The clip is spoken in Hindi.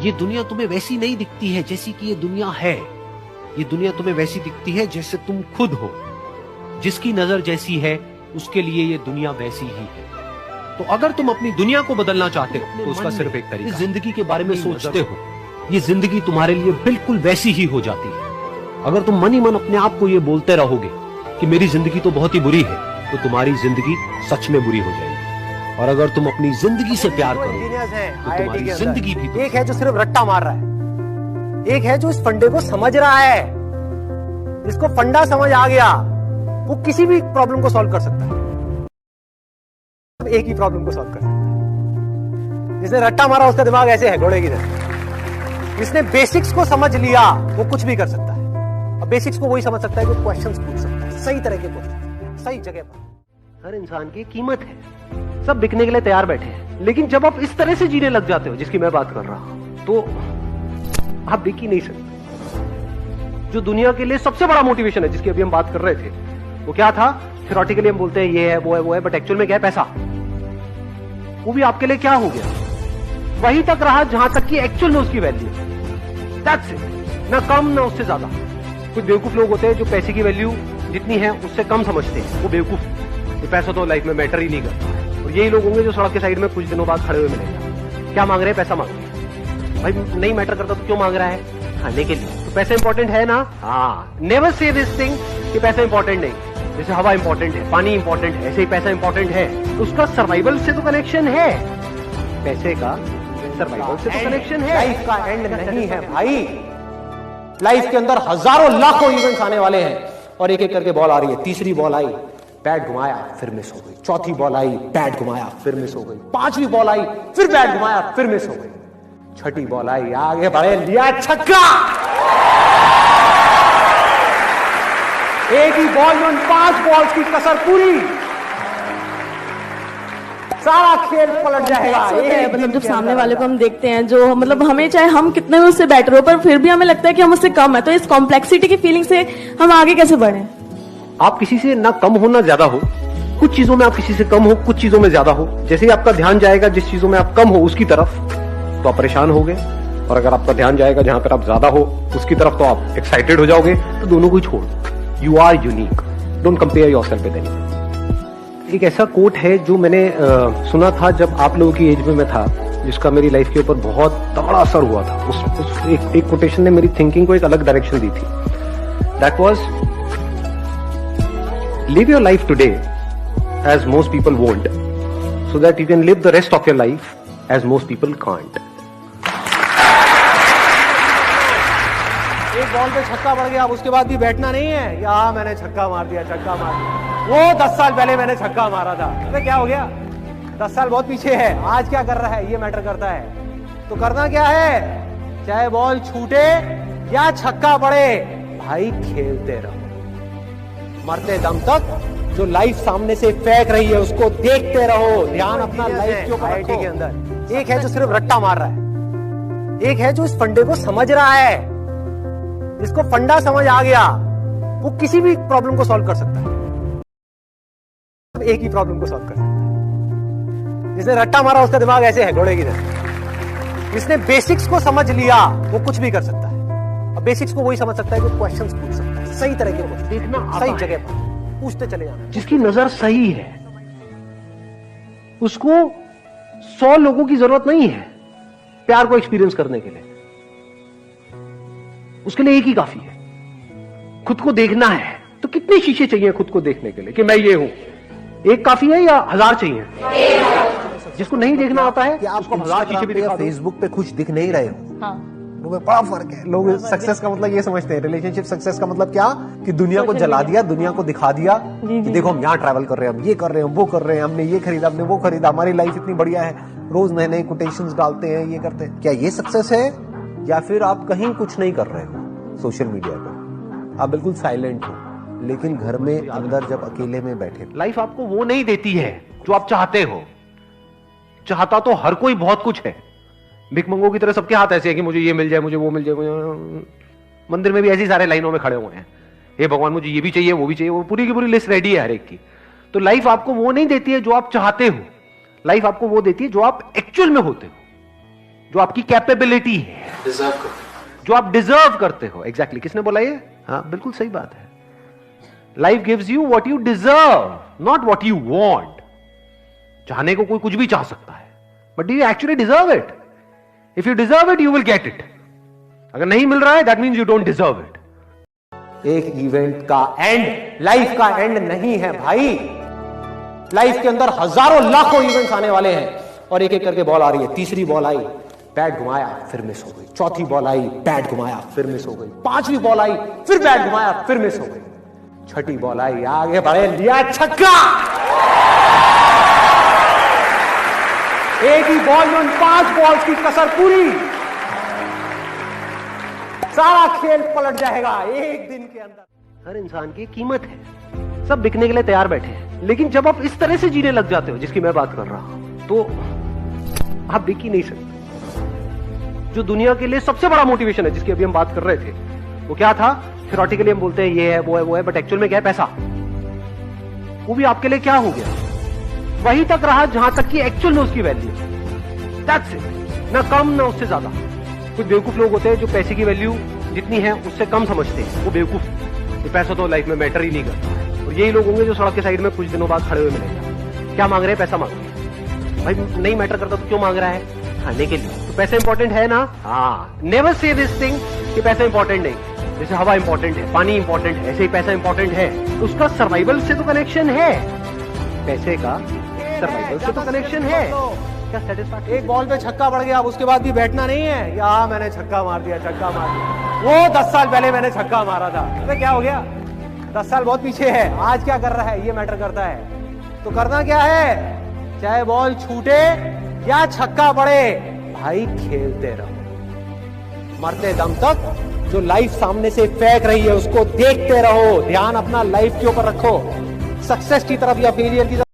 ये दुनिया तुम्हें वैसी नहीं दिखती है जैसी कि ये दुनिया है। ये दुनिया तुम्हें वैसी दिखती है जैसे तुम खुद हो। जिसकी नजर जैसी है उसके लिए ये दुनिया वैसी ही है। तो अगर तुम अपनी दुनिया को बदलना चाहते हो तो उसका सिर्फ एक तरीका, इस जिंदगी के बारे में सोचते हो, ये जिंदगी तुम्हारे लिए बिल्कुल वैसी ही हो जाती है। अगर तुम मन ही मन अपने आप को ये बोलते रहोगे कि मेरी जिंदगी तो बहुत ही बुरी है, तो तुम्हारी जिंदगी सच में बुरी हो जाएगी। और अगर तुम अपनी जिंदगी से प्यार करो तो तुम्हारी जिंदगी भी। एक है जो सिर्फ रट्टा मार रहा है, एक है जो इस फंडे को समझ रहा है। इसको फंडा समझ आ गया, वो किसी भी प्रॉब्लम को सॉल्व कर सकता है। एक ही प्रॉब्लम को सॉल्व कर सकता है। जिसने रट्टा मारा उसका दिमाग ऐसे है घोड़े की तरह। जिसने बेसिक्स को समझ लिया वो कुछ भी कर सकता है। अब बेसिक्स को वही समझ सकता है जो क्वेश्चंस पूछ सकता है, सही तरह के क्वेश्चन, सही जगह पर। हर इंसान की कीमत है, सब बिकने के लिए तैयार बैठे हैं। लेकिन जब आप इस तरह से जीने लग जाते हो जिसकी मैं बात कर रहा हूं, तो आप बिक ही नहीं सकते। जो दुनिया के लिए सबसे बड़ा मोटिवेशन है, जिसकी अभी हम बात कर रहे थे, वो क्या था? थ्योरेटिकली हम बोलते हैं ये है, वो है, बट एक्चुअल में क्या है? पैसा। वो भी आपके लिए क्या हो गया? वहीं तक रहा जहां तक कि एक्चुअल में उसकी वैल्यू। That's it. ना कम ना उससे ज्यादा। कुछ बेवकूफ लोग होते हैं जो पैसे की वैल्यू जितनी है उससे कम समझते हैं, वो बेवकूफ। ये पैसा तो लाइफ में मैटर ही नहीं करता। और यही लोग होंगे जो सड़क के साइड में कुछ दिनों बाद खड़े हुए मिलेंगे। क्या मांग रहे हैं? पैसा मांग रहे हैं। भाई नहीं मैटर करता तो क्यों मांग रहा है? खाने के लिए। तो पैसा इंपॉर्टेंट है ना? हाँ। नेवर से दिस थिंग कि पैसा इंपॉर्टेंट नहीं। जैसे हवा इंपॉर्टेंट है, पानी इंपॉर्टेंट है, ऐसे ही पैसा इंपॉर्टेंट है। उसका सर्वाइवल से तो कनेक्शन है, पैसे का सर्वाइवल से तो कनेक्शन है। लाइफ का एंड नहीं है भाई। लाइफ के अंदर हजारों लाखों इवेंट्स आने वाले हैं और एक एक करके बॉल आ रही है। तीसरी बॉल आई, बैट घुमाया, फिर मिस हो गई। चौथी बॉल आई, बैट घुमाया, फिर मिस हो गई। पांचवी बॉल आई, फिर बैट घुमाया, फिर मिस हो गई। छठी बॉल आई, आगे बढ़े, लिया छक्का। एक ही बॉल में 5 बॉल्स की कसर पूरी, सारा खेल पलट जाएगा। मतलब जब सामने वाले को हम देखते हैं, जो मतलब हमें चाहे हम कितने भी उससे बेटर हो, पर फिर भी हमें लगता है कि हम उससे कम है, तो इस कॉम्प्लेक्सिटी की फीलिंग से हम आगे कैसे बढ़े? आप किसी से ना कम हो ना ज्यादा हो। कुछ चीजों में आप किसी से कम हो, कुछ चीजों में ज्यादा हो। जैसे ही आपका ध्यान जाएगा जिस चीजों में आप कम हो उसकी तरफ, तो आप परेशान हो गए। और अगर आपका ध्यान जाएगा जहां पर आप ज्यादा हो उसकी तरफ, तो आप एक्साइटेड हो जाओगे। तो दोनों को ही छोड़ दो। You are unique, don't compare yourself with anyone. एक ऐसा कोट है जो मैंने सुना था जब आप लोगों की एज में मैं था, जिसका मेरी लाइफ के ऊपर बहुत तगड़ा असर हुआ था। उस एक कोटेशन ने मेरी थिंकिंग को एक अलग डायरेक्शन दी थी। That was, live your life today as most people won't, so that you can live the rest of your life as most people can't. एक बॉल पे छक्का पड़ गया, अब उसके बाद भी बैठना नहीं है। या मैंने छक्का मार दिया, छक्का मार दिया। वो 10 साल पहले मैंने छक्का मारा था, अरे क्या हो गया? 10 साल बहुत पीछे है, आज क्या कर रहा है ये मैटर करता है। तो करना क्या है? चाहे बॉल छूटे या छक्का पड़े, भाई खेलते रहो मरते दम तक। जो लाइफ सामने से फेंक रही है उसको देखते रहो, ध्यान अपना लाइफ के ऊपर रखो। के अंदर एक है जो सिर्फ रट्टा मार रहा है, एक है जो इस फंडे को समझ रहा है। जिसको फंडा समझ आ गया वो किसी भी प्रॉब्लम को सॉल्व कर सकता है। एक ही प्रॉब्लम को सॉल्व कर सकता है। जिसने रट्टा मारा उसका दिमाग ऐसे है घोड़े की तरह। जिसने बेसिक्स को समझ लिया वो कुछ भी कर सकता है। अब बेसिक्स को वही समझ सकता है जो क्वेश्चंस पूछ सकता है, सही तरह के क्वेश्चन, देखना सही जगह पर पूछते चले जाना। जिसकी नजर सही है उसको 100 लोगों की जरूरत नहीं है प्यार को एक्सपीरियंस करने के लिए। उसके लिए एक ही काफी है, खुद को देखना है। तो कितने शीशे चाहिए खुद को देखने के लिए कि मैं ये हूं? एक काफी है या 1000 चाहिए? जिसको नहीं देखना आता है कि आपको 1000 शीशे भी दिखा दो। फेसबुक पे खुश दिख नहीं रहे हो। हाँ। में बड़ा फर्क है। लोग सक्सेस का मतलब ये समझते हैं, रिलेशनशिप सक्सेस का मतलब क्या? कि दुनिया को जला दिया, दुनिया को दिखा दिया कि देखो हम यहाँ ट्रैवल कर रहे हैं, हम ये कर रहे हैं, वो कर रहे हैं, हमने ये खरीदा, हमने वो खरीदा, हमारी लाइफ इतनी बढ़िया है, रोज नए नए कोटेशंस डालते हैं, ये करते हैं। क्या ये सक्सेस है? या फिर आप कहीं कुछ नहीं कर रहे हो सोशल मीडिया पर, आप बिल्कुल साइलेंट हो, लेकिन घर में अंदर जब अकेले में बैठे। लाइफ आपको वो नहीं देती है जो आप चाहते हो। चाहता तो हर कोई बहुत कुछ है, भिखमंगों की तरह सबके हाथ ऐसे है कि मुझे ये मिल जाए, मुझे वो मिल जाए। मंदिर में भी ऐसी सारे लाइनों में खड़े हुए हैं, हे भगवान मुझे ये भी चाहिए, वो भी चाहिए, वो पूरी की पूरी लिस्ट रेडी है हर एक की। तो लाइफ आपको वो नहीं देती है जो आप चाहते हो, लाइफ आपको वो देती है जो आप एक्चुअल में होते हो। जो आपकी कैपेबिलिटी है, जो आप डिजर्व करते हो। एग्जैक्टली किसने बोला ये? हाँ, बिल्कुल सही बात है। Life gives you what you deserve, not what you want. चाहने को कोई कुछ भी चाह सकता है, but do you actually deserve it? If you deserve it, you will get it. अगर नहीं मिल रहा है, that means you don't deserve it. एक इवेंट का एंड लाइफ का एंड नहीं है भाई। लाइफ के अंदर हजारों लाखों इवेंट्स आने वाले हैं और एक एक करके बॉल आ रही है। तीसरी बॉल आई, बैट घुमाया, फिर मिस हो गई। चौथी बॉल आई, बैट घुमाया, फिर मिस हो गई। पांचवी बॉल आई, फिर बैट घुमाया, फिर मिस हो गई। छठी बॉल आई, आगे बढ़े, लिया छक्का। एक ही बॉल में 5 बॉल्स की कसर पूरी। सारा खेल पलट जाएगा एक दिन के अंदर। हर इंसान की कीमत है, सब बिकने के लिए तैयार बैठे हैं, लेकिन जब आप इस तरह से जीने लग जाते हो जिसकी मैं बात कर रहा हूं, तो आप बिक ही नहीं सकते। जो दुनिया के लिए सबसे बड़ा मोटिवेशन है, जिसकी अभी हम बात कर रहे थे, वो क्या था? थ्योरेटिकली हम बोलते हैं ये है, वो है, बट एक्चुअल में क्या है? पैसा। वो भी आपके लिए क्या हो गया? वहीं तक रहा जहां तक कि एक्चुअल में उसकी वैल्यू। दैट्स इट, ना कम ना उससे ज्यादा। कुछ बेवकूफ लोग होते हैं जो पैसे की वैल्यू जितनी है उससे कम समझते हैं, वो बेवकूफ। ये पैसा तो लाइफ में मैटर ही नहीं करता। और यही लोग होंगे जो सड़क के साइड में कुछ दिनों बाद खड़े हुए मिलेंगे। क्या मांग रहे हैं? पैसा मांग रहे हैं। भाई नहीं मैटर करता तो क्यों मांग रहा है? खाने के लिए। तो पैसा इंपॉर्टेंट है ना? हाँ, नेवर से दिस थिंग कि पैसा इंपॉर्टेंट नहीं। जैसे हवा इंपॉर्टेंट है, पानी इंपॉर्टेंट है, ऐसे ही पैसा इंपॉर्टेंट है। उसका सर्वाइवल से तो कनेक्शन है, पैसे का सर्वाइवल से तो कनेक्शन है। क्या सेटिस्फैक्शन? एक बॉल पे छक्का पड़ गया, अब उसके बाद भी बैठना नहीं है। या मैंने छक्का मार दिया, छक्का मार दिया। वो 10 साल पहले मैंने छक्का मारा था। अरे क्या हो गया? 10 साल बहुत पीछे है। आज क्या कर रहा है ये मैटर करता है। तो करना क्या है? चाहे बॉल छूटे या छक्का पड़े, भाई खेलते रहो मरते दम तक। जो लाइफ सामने से फेंक रही है उसको देखते रहो। ध्यान अपना लाइफ के ऊपर रखो, सक्सेस की तरफ या फेलियर की तरफ।